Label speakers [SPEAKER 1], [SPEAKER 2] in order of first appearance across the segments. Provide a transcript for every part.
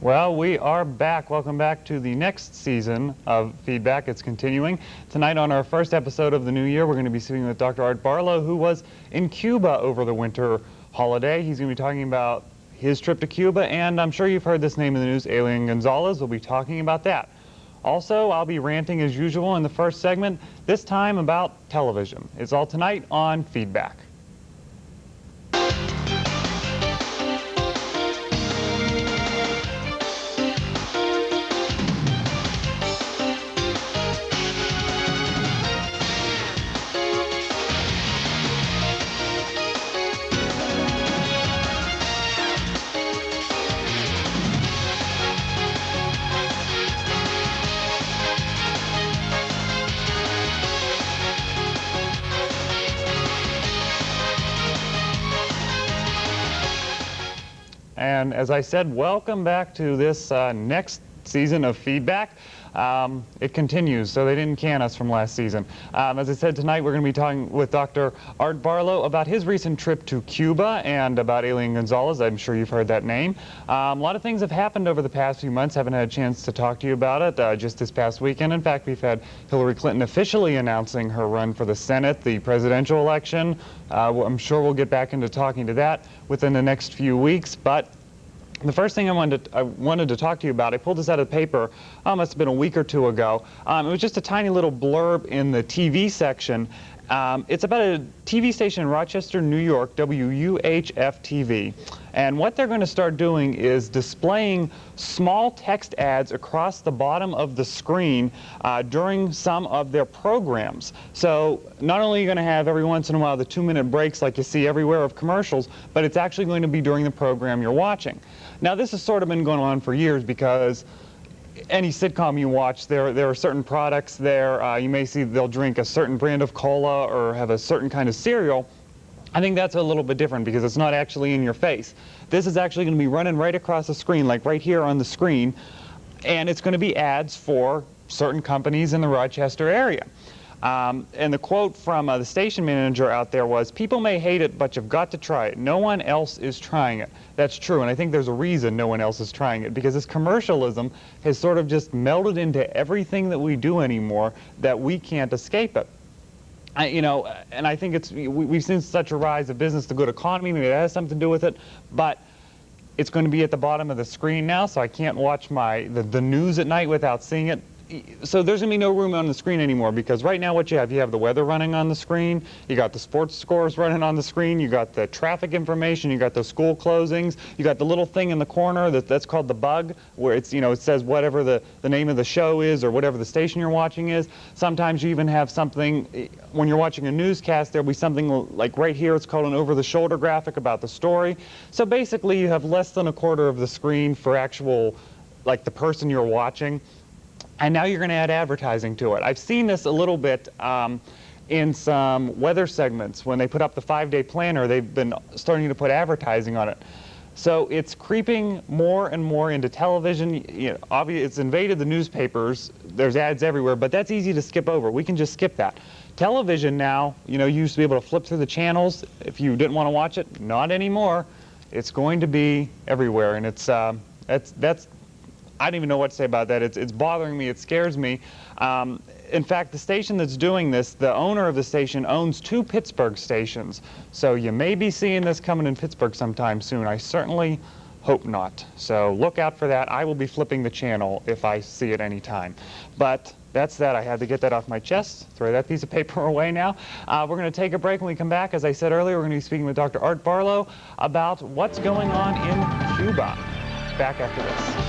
[SPEAKER 1] Well, we are back. Welcome back to the next season of Feedback. It's continuing. Tonight on our first episode of the new year, we're going to be speaking with Dr. Art Barlow, who was in Cuba over the winter holiday. He's going to be talking about his trip to Cuba, and I'm sure you've heard this name in the news, Alien Gonzalez. We'll be talking about that. Also, I'll be ranting as usual in the first segment, this time about television. It's all tonight on Feedback. And as I said, welcome back to this next season of Feedback. It continues, so they didn't can us from last season. As I said, tonight we're going to be talking with Dr. Art Barlow about his recent trip to Cuba and about Alien Gonzalez. I'm sure you've heard that name. A lot of things have happened over the past few months. Haven't had a chance to talk to you about it just this past weekend. In fact, we've had Hillary Clinton officially announcing her run for the Senate, the presidential election. I'm sure we'll get back into talking to that within the next few weeks. But the first thing I wanted to talk to you about, I pulled this out of the paper, must have been a week or two ago. It was just a tiny little blurb in the TV section. It's about a TV station in Rochester, New York, WUHF-TV. And what they're going to start doing is displaying small text ads across the bottom of the screen during some of their programs. So not only are you going to have every once in a while the 2-minute breaks like you see everywhere of commercials, but it's actually going to be during the program you're watching. Now this has sort of been going on for years because any sitcom you watch, there are certain products there. You may see they'll drink a certain brand of cola or have a certain kind of cereal. I think that's a little bit different because it's not actually in your face. This is actually going to be running right across the screen, like right here on the screen, and it's going to be ads for certain companies in the Rochester area. And the quote from the station manager out there was, "People may hate it, but you've got to try it. No one else is trying it." That's true, and I think there's a reason no one else is trying it, because this commercialism has sort of just melded into everything that we do anymore that we can't escape it. And I think we've seen such a rise of business, the good economy, maybe that has something to do with it, but it's going to be at the bottom of the screen now, so I can't watch the news at night without seeing it. So there's going to be no room on the screen anymore, because right now what you have the weather running on the screen, you got the sports scores running on the screen, you got the traffic information, you got the school closings, you got the little thing in the corner that's called the bug, where it's, it says whatever the name of the show is or whatever the station you're watching is. Sometimes you even have something, when you're watching a newscast, there'll be something like right here, it's called an over-the-shoulder graphic about the story. So basically you have less than a quarter of the screen for actual, like the person you're watching. And now you're going to add advertising to it. I've seen this a little bit in some weather segments. When they put up the 5-day planner, they've been starting to put advertising on it. So it's creeping more and more into television. Obviously, it's invaded the newspapers. There's ads everywhere, but that's easy to skip over. We can just skip that. Television now, you used to be able to flip through the channels if you didn't want to watch it. Not anymore. It's going to be everywhere, and that's I don't even know what to say about that. It's bothering me. It scares me. In fact, the station that's doing this, the owner of the station owns 2 Pittsburgh stations. So you may be seeing this coming in Pittsburgh sometime soon. I certainly hope not. So look out for that. I will be flipping the channel if I see it any time. But that's that. I had to get that off my chest. Throw that piece of paper away now. We're going to take a break. When we come back, as I said earlier, we're going to be speaking with Dr. Art Barlow about what's going on in Cuba. Back after this.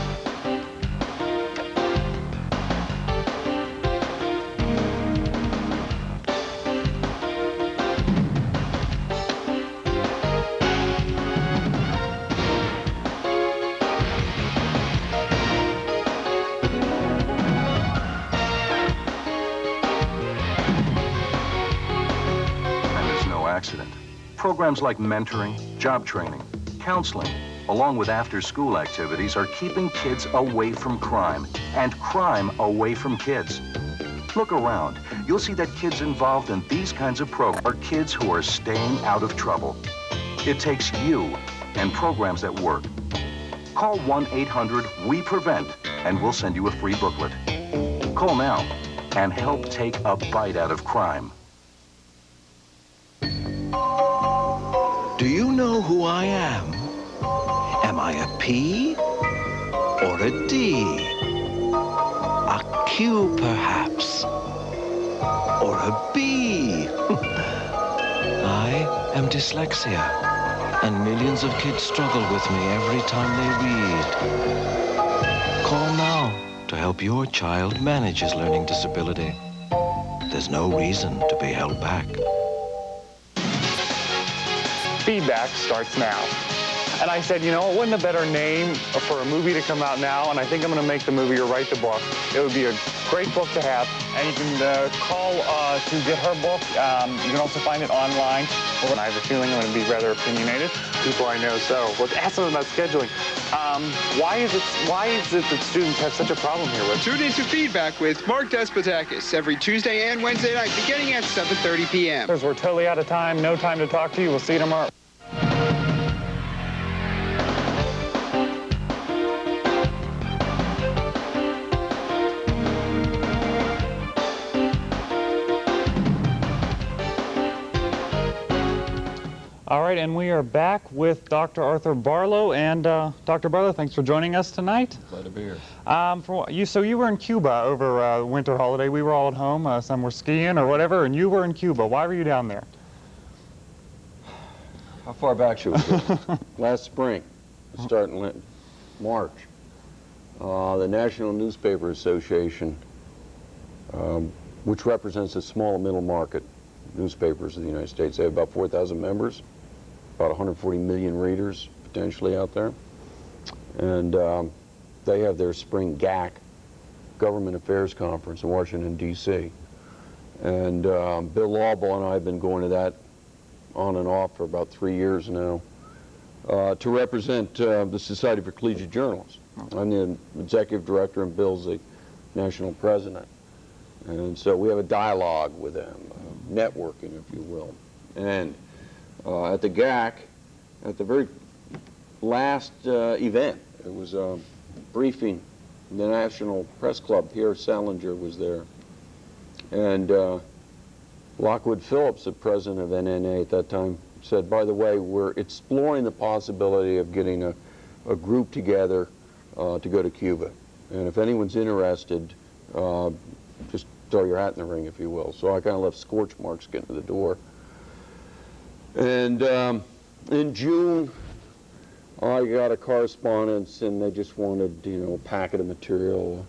[SPEAKER 2] Accident. Programs like mentoring, job training, counseling, along with after-school activities are keeping kids away from crime and crime away from kids. Look around. You'll see that kids involved in these kinds of programs are kids who are staying out of trouble. It takes you and programs that work. Call 1-800-WE-PREVENT and we'll send you a free booklet. Call now and help take a bite out of crime.
[SPEAKER 3] Do you know who I am? Am I a P or a D? A Q, perhaps? Or a B? I am dyslexia, and millions of kids struggle with me every time they read. Call now to help your child manage his learning disability. There's no reason to be held back.
[SPEAKER 1] Feedback starts now. And I said, you know, it wouldn't a better name for a movie to come out now, and I think I'm going to make the movie or write the book. It would be a great book to have, and you can call to get her book. You can also find it online. Well, I have a feeling I'm going to be rather opinionated. People I know, so let's ask them about scheduling. Why is it that students have such a problem here with?
[SPEAKER 4] Tune into Feedback with Mark Despotakis every Tuesday and Wednesday night beginning at 7:30 p.m.
[SPEAKER 1] We're totally out of time. No time to talk to you. We'll see you tomorrow. All right, and we are back with Dr. Arthur Barlow. And Dr. Barlow, thanks for joining us tonight.
[SPEAKER 5] Glad to be here.
[SPEAKER 1] So you were in Cuba over winter holiday. We were all at home. Some were skiing or whatever, and you were in Cuba. Why were you down there?
[SPEAKER 5] How far back should we go? Last spring, starting in March, the National Newspaper Association, which represents the small and middle market newspapers of the United States, they have about 4,000 members, about 140 million readers potentially out there, and they have their spring GAC, Government Affairs Conference in Washington, D.C. And Bill Lawball and I have been going to that on and off for about 3 years now to represent the Society for Collegiate Journalists. I'm the executive director and Bill's the national president. And so we have a dialogue with them, networking, if you will. And at the GAC, at the very last event, it was a briefing in the National Press Club. Pierre Salinger was there. And Lockwood Phillips, the president of NNA at that time, said, by the way, we're exploring the possibility of getting a group together to go to Cuba. And if anyone's interested, just throw your hat in the ring, if you will. So I kind of left scorch marks getting to the door. And in June, I got a correspondence, and they just wanted, you know, a packet of material,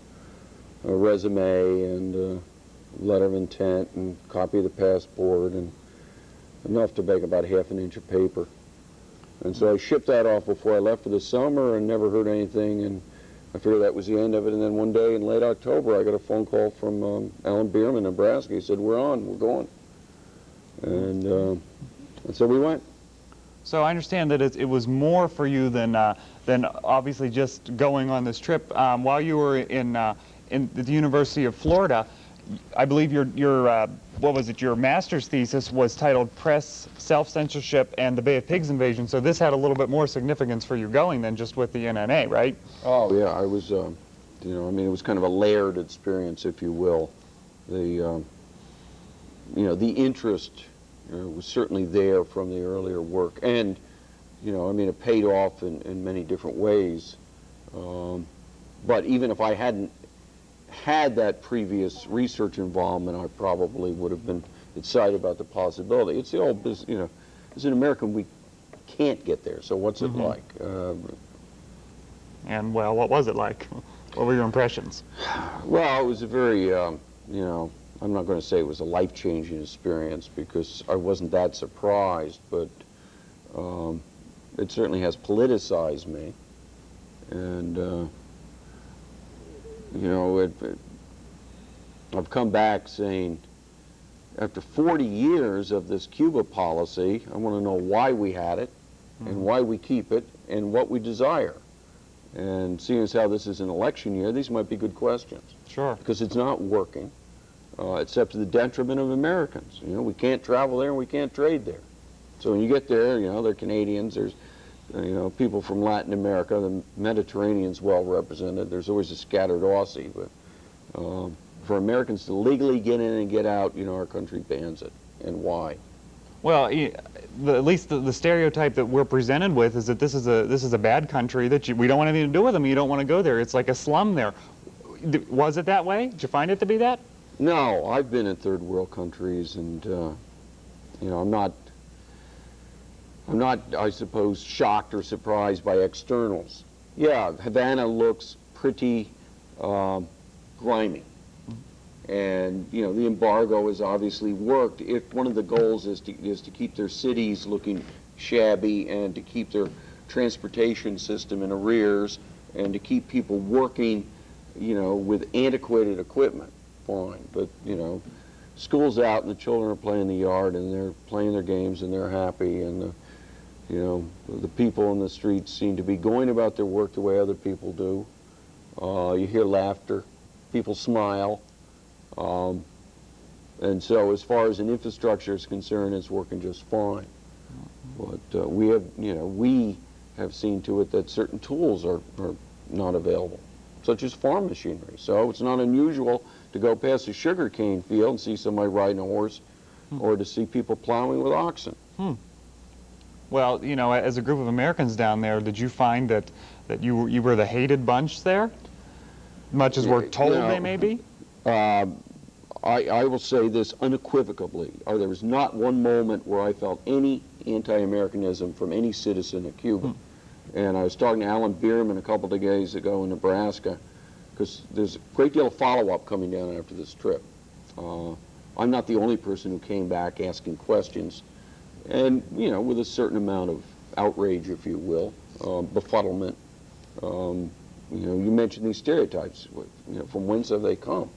[SPEAKER 5] a resume, and a letter of intent, and a copy of the passport, and enough to make about half an inch of paper. And so I shipped that off before I left for the summer, and never heard anything, and I figured that was the end of it. And then one day in late October, I got a phone call from Alan Bierman, Nebraska. He said, we're on, we're going. And so we went. So
[SPEAKER 1] I understand that it was more for you than obviously just going on this trip. While you were in the University of Florida, I believe your what was it? Your master's thesis was titled "Press, Self-Censorship, and the Bay of Pigs Invasion." So this had a little bit more significance for you going than just with the NNA, right?
[SPEAKER 5] Oh yeah, I was, you know, I mean, it was kind of a layered experience, if you will. The, you know, the interest was certainly there from the earlier work, and, you know, I mean, it paid off in many different ways. But even if I hadn't had that previous research involvement, I probably would have been excited about the possibility. It's the old business, you know, as an American, we can't get there, so what's it like?
[SPEAKER 1] And, well, what was it like? What were your impressions?
[SPEAKER 5] Well, it was a very, you know, I'm not going to say it was a life-changing experience because I wasn't that surprised, but it certainly has politicized me. And, you know, I've come back saying, after 40 years of this Cuba policy, I want to know why we had it, and why we keep it, and what we desire. And seeing as how this is an election year, these might be good questions.
[SPEAKER 1] Sure.
[SPEAKER 5] Because it's not working, except to the detriment of Americans. You know, we can't travel there and we can't trade there. So when you get there, you know, they're Canadians, there's you know, people from Latin America. The Mediterranean's well represented. There's always a scattered Aussie, but for Americans to legally get in and get out, you know, our country bans it. And why?
[SPEAKER 1] Well, at least the stereotype that we're presented with is that this is a bad country, that we don't want anything to do with them. You don't want to go there. It's like a slum there. Was it that way? Did you find it to be that?
[SPEAKER 5] No, I've been in third world countries, and you know, I'm not, I suppose, shocked or surprised by externals. Yeah, Havana looks pretty grimy. And, you know, the embargo has obviously worked. If one of the goals is to keep their cities looking shabby and to keep their transportation system in arrears and to keep people working, you know, with antiquated equipment, fine. But, you know, school's out and the children are playing in the yard and they're playing their games and they're happy, and, you know, the people in the streets seem to be going about their work the way other people do. You hear laughter, people smile. And so as far as an infrastructure is concerned, it's working just fine. But we have seen to it that certain tools are not available, such as farm machinery. So it's not unusual to go past a sugarcane field and see somebody riding a horse, or to see people plowing with oxen.
[SPEAKER 1] Well, you know, as a group of Americans down there, did you find that you were the hated bunch there, much as we're told they may be?
[SPEAKER 5] I will say this unequivocally. There was not one moment where I felt any anti-Americanism from any citizen of Cuba. And I was talking to Alan Bierman a couple of days ago in Nebraska, because there's a great deal of follow-up coming down after this trip. I'm not the only person who came back asking questions, and, you know, with a certain amount of outrage, if you will, befuddlement. You know, you mentioned these stereotypes. You know, from whence have they come?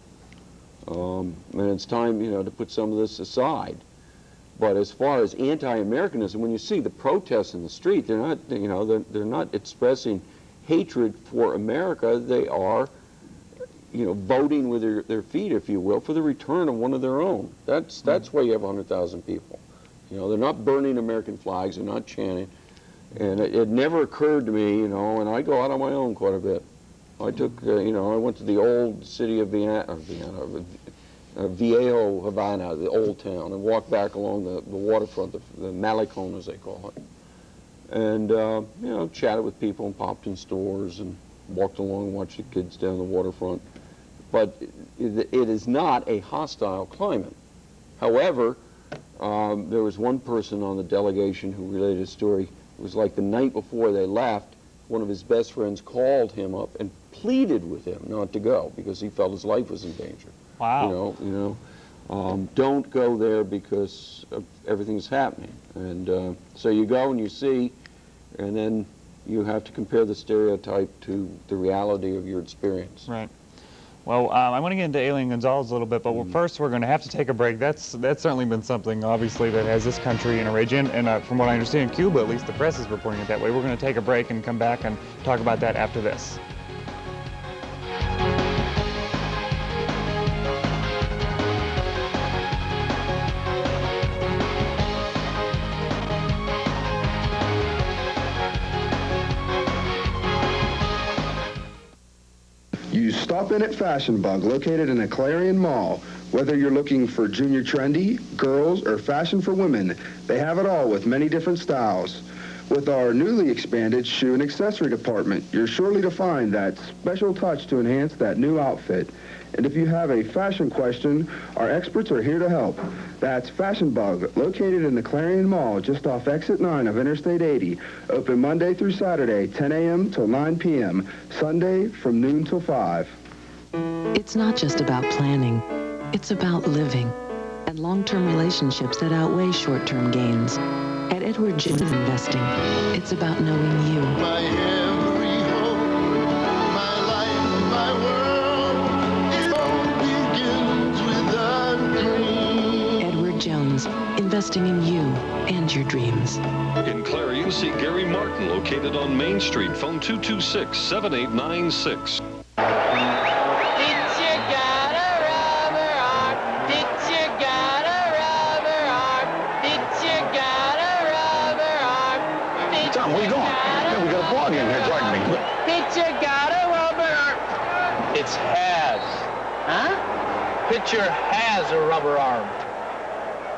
[SPEAKER 5] And it's time, you know, to put some of this aside. But as far as anti-Americanism, when you see the protests in the street, they're not, you know, they're not expressing hatred for America. They are, you know, voting with their feet, if you will, for the return of one of their own. That's why you have 100,000 people. You know, they're not burning American flags. They're not chanting. And it never occurred to me, you know, and I go out on my own quite a bit. I took, you know, I went to the old city of Viejo Havana, the old town, and walked back along the waterfront, the Malecón, as they call it. And, you know, chatted with people and popped in stores and walked along and watched the kids down the waterfront. But it is not a hostile climate. However, there was one person on the delegation who related a story. It was like the night before they left, one of his best friends called him up and pleaded with him not to go because he felt his life was in danger.
[SPEAKER 1] Wow.
[SPEAKER 5] Don't go there because everything's happening. And so you go and you see, and then you have to compare the stereotype to the reality of your experience.
[SPEAKER 1] Right. Well, I want to get into Alien Gonzalez a little bit, but first we're going to have to take a break. That's certainly been something, obviously, that has this country in a rage. And from what I understand, Cuba, at least the press is reporting it that way. We're going to take a break and come back and talk about that after this.
[SPEAKER 6] You stop in at Fashion Bug, located in the Clarion Mall. Whether you're looking for junior trendy, girls, or fashion for women, they have it all with many different styles. With our newly expanded shoe and accessory department, you're surely to find that special touch to enhance that new outfit. And if you have a fashion question, our experts are here to help. That's Fashion Bug, located in the Clarion Mall, just off Exit 9 of Interstate 80. Open Monday through Saturday, 10 a.m. till 9 p.m. Sunday from noon till 5.
[SPEAKER 7] It's not just about planning. It's about living. And long-term relationships that outweigh short-term gains. At Edward Jones Investing, it's about knowing you.
[SPEAKER 8] My every hope, my life, my world, it all begins with a dream.
[SPEAKER 7] Edward Jones, investing in you and your dreams.
[SPEAKER 9] In Clarion, see Gary Martin, located on Main Street. Phone 226-7896.
[SPEAKER 5] Tom, where you going? Hey, we got a ball game here. Pardon me.
[SPEAKER 10] Pitcher got a rubber arm. It's has. Huh? Pitcher has a rubber arm.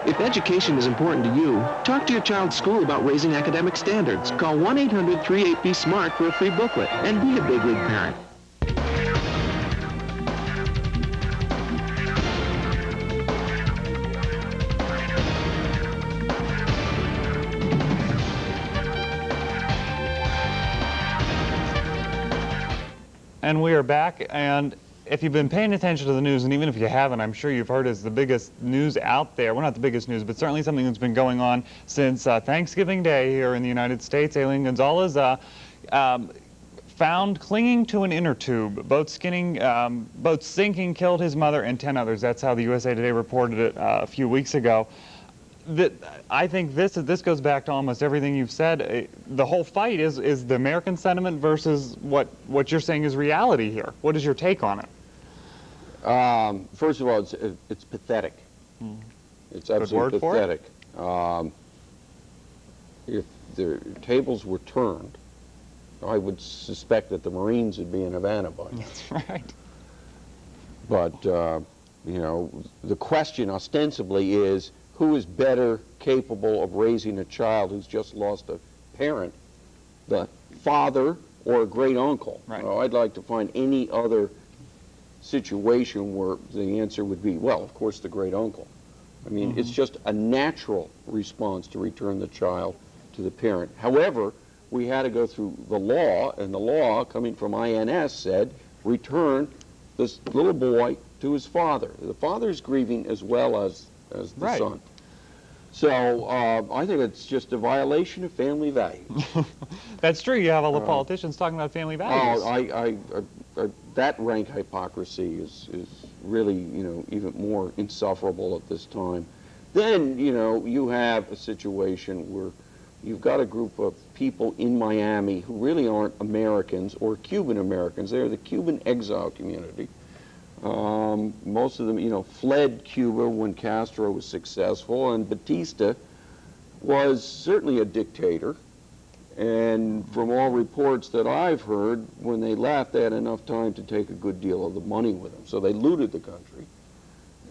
[SPEAKER 11] If education is important to you, talk to your child's school about raising academic standards. Call 1-800-38-BE-SMART for a free booklet and be a big league parent.
[SPEAKER 1] And we are back, and if you've been paying attention to the news, and even if you haven't, I'm sure you've heard it's the biggest news out there. Well, not the biggest news, but certainly something that's been going on since Thanksgiving Day here in the United States. Aileen Gonzalez found clinging to an inner tube. Boat sinking killed his mother and 10 others. That's how the USA Today reported it a few weeks ago. I think this goes back to almost everything you've said. The whole fight is the American sentiment versus what you're saying is reality here. What is your take on it?
[SPEAKER 5] First of all, it's pathetic. It's absolutely pathetic. If the tables were turned, I would suspect that the Marines would be in Havana by now.
[SPEAKER 1] That's right.
[SPEAKER 5] But, you know, the question ostensibly is, who is better capable of raising a child who's just lost a parent, the father or a great uncle?
[SPEAKER 1] Right.
[SPEAKER 5] Well, I'd like to find any other situation where the answer would be, well, of course, the great uncle. I mean, it's just a natural response to return the child to the parent. However, we had to go through the law, and the law coming from INS said, return this little boy to his father. The father's grieving as well as the son. So I think it's just a violation of family values.
[SPEAKER 1] That's true. You have all the politicians talking about family values.
[SPEAKER 5] That rank hypocrisy is really, you know, even more insufferable at this time. Then, you know, you have a situation where you've got a group of people in Miami who really aren't Americans or Cuban Americans. They're the Cuban exile community. Most of them, you know, fled Cuba when Castro was successful, and Batista was certainly a dictator. And from all reports that I've heard, when they left, they had enough time to take a good deal of the money with them. So they looted the country.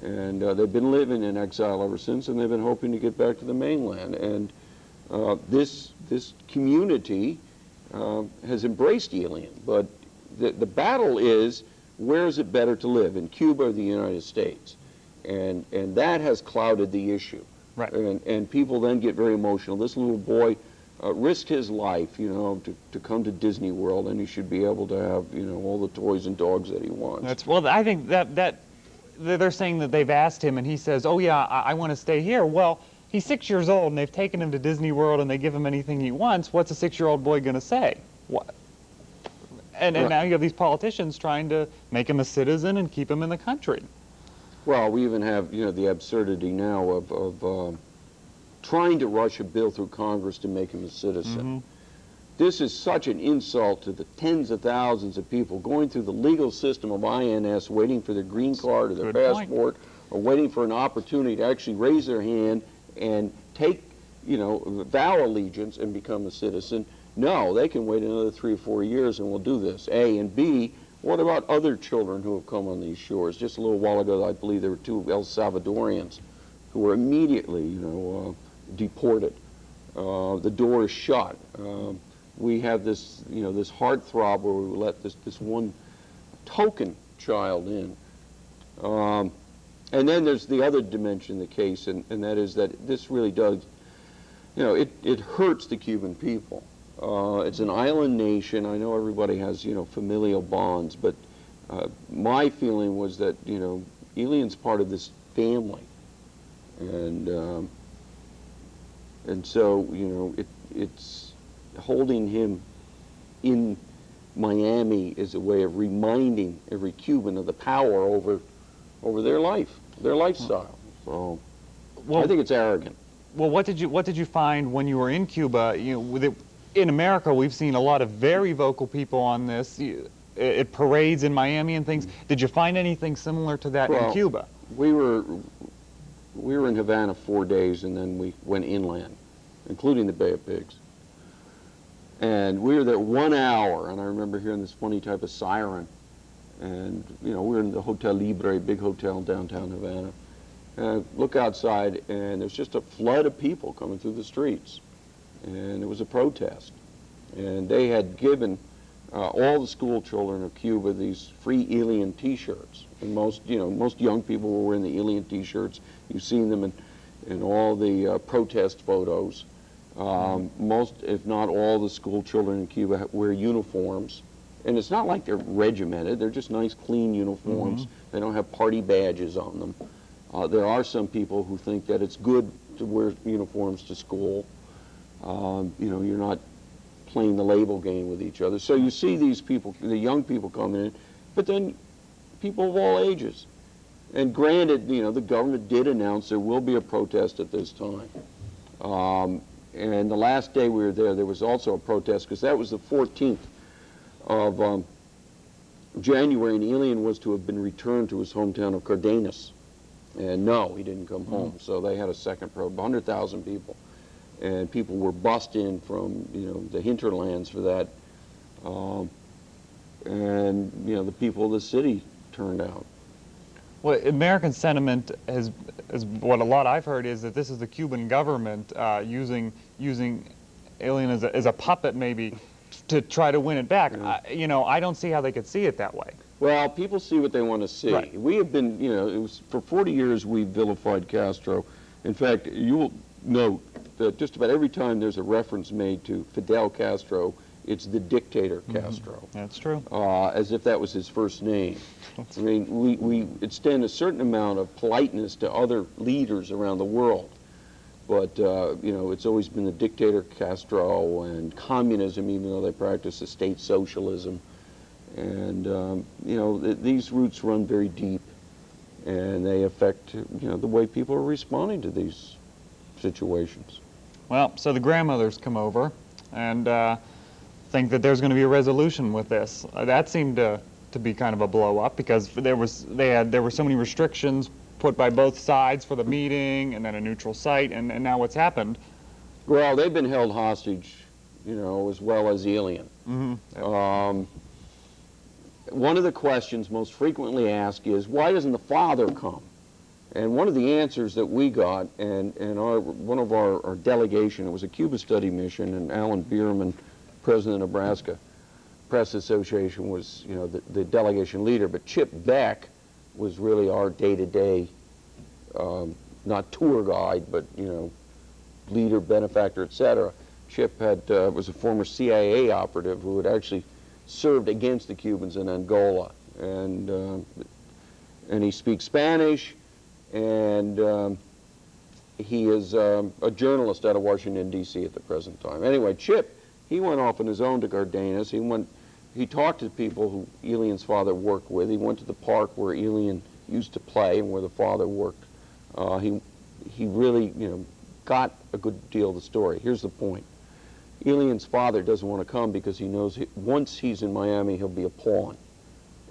[SPEAKER 5] And they've been living in exile ever since, and they've been hoping to get back to the mainland. And this community has embraced alien. But the battle is, where is it better to live, in Cuba or the United States? And that has clouded the issue.
[SPEAKER 1] Right.
[SPEAKER 5] And people then get very emotional. This little boy risked his life, you know, to come to Disney World, and he should be able to have, you know, all the toys and dogs that he wants.
[SPEAKER 1] Well, I think that they're saying that they've asked him, and he says, oh yeah, I want to stay here. Well, he's 6 years old, and they've taken him to Disney World, and they give him anything he wants. What's a 6-year-old boy going to say? What? And now you have these politicians trying to make him a citizen and keep him in the country.
[SPEAKER 5] Well, we even have, you know, the absurdity now of trying to rush a bill through Congress to make him a citizen. This is such an insult to the tens of thousands of people going through the legal system of INS, waiting for their green card or their passport, or waiting for an opportunity to actually raise their hand and take, you know, vow allegiance and become a citizen. No, they can wait another 3 or 4 years and we'll do this. A, and B, what about other children who have come on these shores? Just a little while ago, I believe there were 2 El Salvadorians who were immediately, you know, deported. The door is shut. We have this, you know, this heartthrob where we let this one token child in. And then there's the other dimension of the case, and that is that this really does, you know, it hurts the Cuban people. It's an island nation. I know everybody has, you know, familial bonds, but my feeling was that, you know, Elian's part of this family, and so, you know, it's holding him in Miami is a way of reminding every Cuban of the power over their life, their lifestyle. So, I think it's arrogant.
[SPEAKER 1] Well, what did you find when you were in Cuba? You know, in America, we've seen a lot of very vocal people on this. It parades in Miami and things. Did you find anything similar to that in Cuba?
[SPEAKER 5] We were in Havana 4 days, and then we went inland, including the Bay of Pigs. And we were there 1 hour, and I remember hearing this funny type of siren. And, you know, we were in the Hotel Libre, big hotel in downtown Havana. And I look outside, and there's just a flood of people coming through the streets. And it was a protest. And they had given all the school children of Cuba these free alien T-shirts. And most young people were wearing the alien T-shirts. You've seen them in all the protest photos. Most, if not all, the school children in Cuba wear uniforms. And it's not like they're regimented. They're just nice, clean uniforms. They don't have party badges on them. There are some people who think that it's good to wear uniforms to school. You know, you're not playing the label game with each other. So you see these people, the young people coming in, but then people of all ages. And granted, you know, the government did announce there will be a protest at this time. And the last day we were there was also a protest, because that was the 14th of January, and Elian was to have been returned to his hometown of Cardenas. And no, he didn't come home. So they had a second probe, 100,000 people. And people were bussed in from, you know, the hinterlands for that. And, you know, the people of the city turned out.
[SPEAKER 1] Well, American sentiment is what a lot I've heard is that this is the Cuban government using Elian as a puppet, maybe, to try to win it back. You know, I don't see how they could see it that way.
[SPEAKER 5] Well, people see what they want to see.
[SPEAKER 1] Right.
[SPEAKER 5] We have been, you know, it was for 40 years we vilified Castro. In fact, you will note that just about every time there's a reference made to Fidel Castro, it's the dictator Castro.
[SPEAKER 1] That's true.
[SPEAKER 5] As if that was his first name. I mean, we extend a certain amount of politeness to other leaders around the world. But, you know, it's always been the dictator Castro and communism, even though they practice the state socialism. And, you know, these roots run very deep, and they affect, you know, the way people are responding to these situations.
[SPEAKER 1] Well, so the grandmothers come over and think that there's going to be a resolution with this. That seemed to be kind of a blow up, because there were so many restrictions put by both sides for the meeting, and then a neutral site, and now what's happened?
[SPEAKER 5] Well, they've been held hostage, you know, as well as Elian. One of the questions most frequently asked is, why doesn't the father come? And one of the answers that we got, and one of our delegation, it was a Cuba study mission, and Alan Bierman, president of Nebraska Press Association, was, you know, the delegation leader, but Chip Beck was really our day-to-day, not tour guide, but, you know, leader, benefactor, etc. Chip was a former CIA operative who had actually served against the Cubans in Angola, and he speaks Spanish, and he is a journalist out of Washington, D.C. at the present time. Anyway, Chip, he went off on his own to Cardenas. He talked to people who Elian's father worked with. He went to the park where Elian used to play and where the father worked. He really, you know, got a good deal of the story. Here's the point. Elian's father doesn't want to come because he knows once he's in Miami, he'll be a pawn.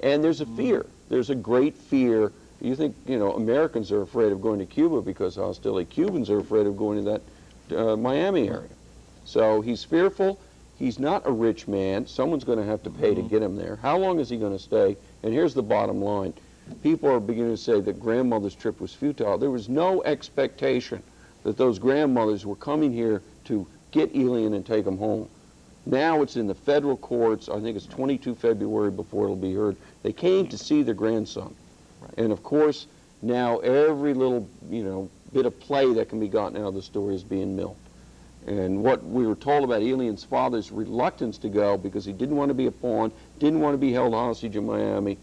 [SPEAKER 5] And there's a fear. There's a great fear. You think, you know, Americans are afraid of going to Cuba because of hostility. Cubans are afraid of going to that Miami area. So he's fearful. He's not a rich man. Someone's going to have to pay to get him there. How long is he going to stay? And here's the bottom line. People are beginning to say that grandmother's trip was futile. There was no expectation that those grandmothers were coming here to get Elian and take him home. Now it's in the federal courts. I think it's 22 February before it'll be heard. They came to see their grandson. Right. And of course, now every little, you know, bit of play that can be gotten out of the story is being milked. And what we were told about Elian's father's reluctance to go because he didn't want to be a pawn, didn't want to be held hostage in Miami,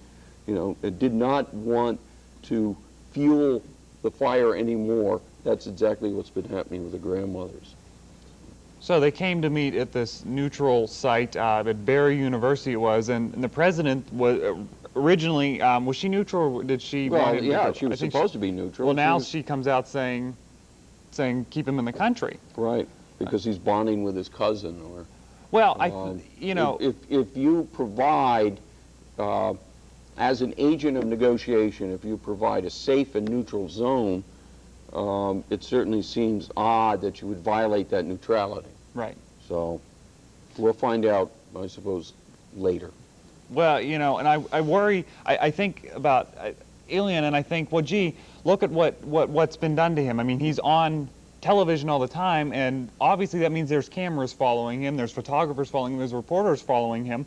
[SPEAKER 5] you know, did not want to fuel the fire anymore. That's exactly what's been happening with the grandmothers.
[SPEAKER 1] So they came to meet at this neutral site at Barry University it was, and the president was originally, was she neutral or did she?
[SPEAKER 5] Well, yeah, she was supposed to be neutral.
[SPEAKER 1] Well, now she comes out saying keep him in the country.
[SPEAKER 5] Right, because he's bonding with his cousin. Or
[SPEAKER 1] well, you know,
[SPEAKER 5] if you provide, as an agent of negotiation, if you provide a safe and neutral zone, it certainly seems odd that you would violate that neutrality.
[SPEAKER 1] Right.
[SPEAKER 5] So, We'll find out, I suppose, later.
[SPEAKER 1] Well, you know, and I worry, I think about Alien, and I think, well, gee, look at what's been done to him. I mean, he's on television all the time, and obviously that means there's cameras following him, there's photographers following him, there's reporters following him,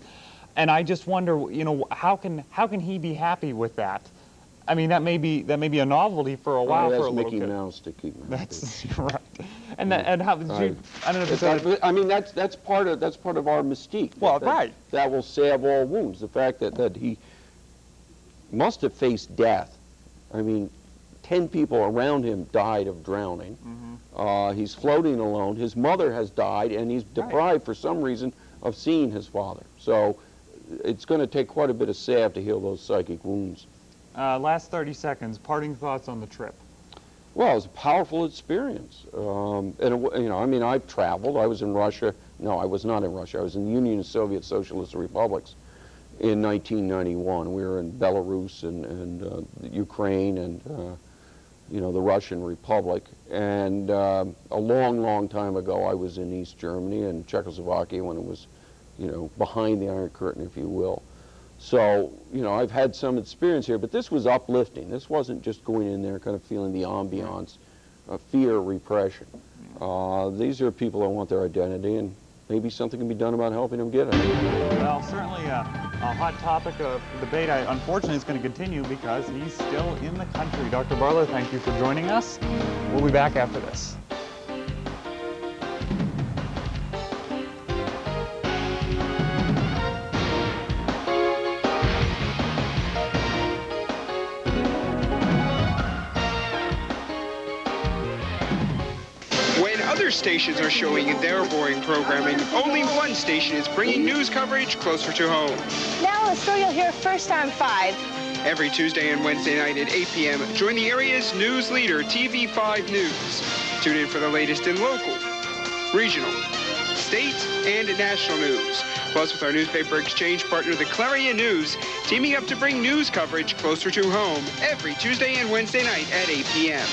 [SPEAKER 1] and I just wonder, you know, how can he be happy with that? I mean, that may be a novelty for a while for a little
[SPEAKER 5] Mickey
[SPEAKER 1] kid.
[SPEAKER 5] Mouse to keep him
[SPEAKER 1] That's right. And how did you? I don't know if
[SPEAKER 5] I mean, that's part of our mystique.
[SPEAKER 1] Well, right.
[SPEAKER 5] That will salve all wounds. The fact that he must have faced death. I mean, 10 people around him died of drowning. He's floating alone. His mother has died, and he's deprived for some reason of seeing his father. So it's going to take quite a bit of salve to heal those psychic wounds.
[SPEAKER 1] Last 30 seconds, parting thoughts on the trip.
[SPEAKER 5] Well, it was a powerful experience. And, you know, I mean, I've traveled. I was in Russia. No, I was not in Russia. I was in the Union of Soviet Socialist Republics in 1991. We were in Belarus and Ukraine and, you know, the Russian Republic. And a long, long time ago, I was in East Germany and Czechoslovakia when it was, you know, behind the Iron Curtain, if you will. So, you know, I've had some experience here, but this was uplifting. This wasn't just going in there kind of feeling the ambiance of fear, repression. These are people that want their identity, and maybe something can be done about helping them get it.
[SPEAKER 1] Well, certainly a hot topic of debate. Unfortunately, it's going to continue because he's still in the country. Dr. Barlow, thank you for joining us. We'll be back after this.
[SPEAKER 4] Other stations are showing their boring programming. Only one station is bringing news coverage closer to home.
[SPEAKER 12] Now a story you'll hear first on 5.
[SPEAKER 4] Every Tuesday and Wednesday night at 8 p.m., join the area's news leader, TV5 News. Tune in for the latest in local, regional, state, and national news. Plus, with our newspaper exchange partner, the Clarion News, teaming up to bring news coverage closer to home every Tuesday and Wednesday night at 8 p.m.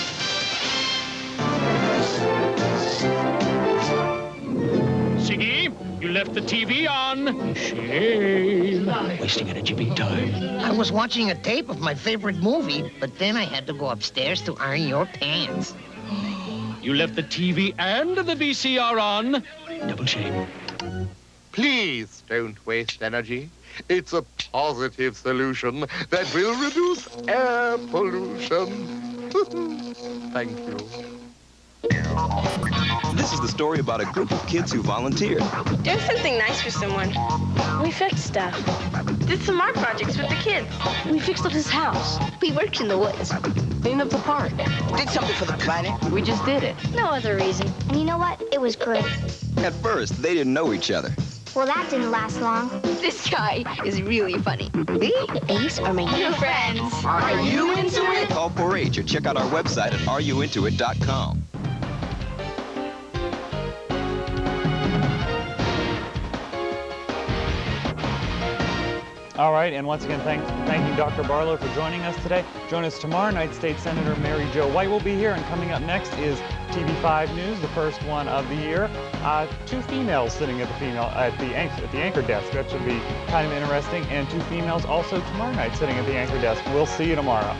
[SPEAKER 13] Siggy, you left the TV on. Shame. Wasting energy big time.
[SPEAKER 14] I was watching a tape of my favorite movie, but then I had to go upstairs to iron your pants.
[SPEAKER 13] You left the TV and the VCR on. Double shame.
[SPEAKER 8] Please don't waste energy. It's a positive solution that will reduce air pollution. Thank you.
[SPEAKER 15] This is the story about a group of kids who volunteered.
[SPEAKER 12] Doing something nice for someone. We fixed stuff. Did some art projects with the kids. We fixed up his house. We worked in the woods. Cleaned up the park.
[SPEAKER 16] Did something for the planet.
[SPEAKER 12] We just did it. No other reason.
[SPEAKER 17] And you know what? It was great.
[SPEAKER 15] At first, they didn't know each other.
[SPEAKER 17] Well, that didn't last long.
[SPEAKER 12] This guy is really funny. These are my new friends.
[SPEAKER 16] Are you into it?
[SPEAKER 15] Call 4-H or check out our website at areyouintoit.com.
[SPEAKER 1] All right, and once again, thank you, Dr. Barlow, for joining us today. Join us tomorrow night. State Senator Mary Jo White will be here, and coming up next is TV5 News, the first one of the year. 2 females sitting at the anchor desk. That should be kind of interesting, and 2 females also tomorrow night sitting at the anchor desk. We'll see you tomorrow.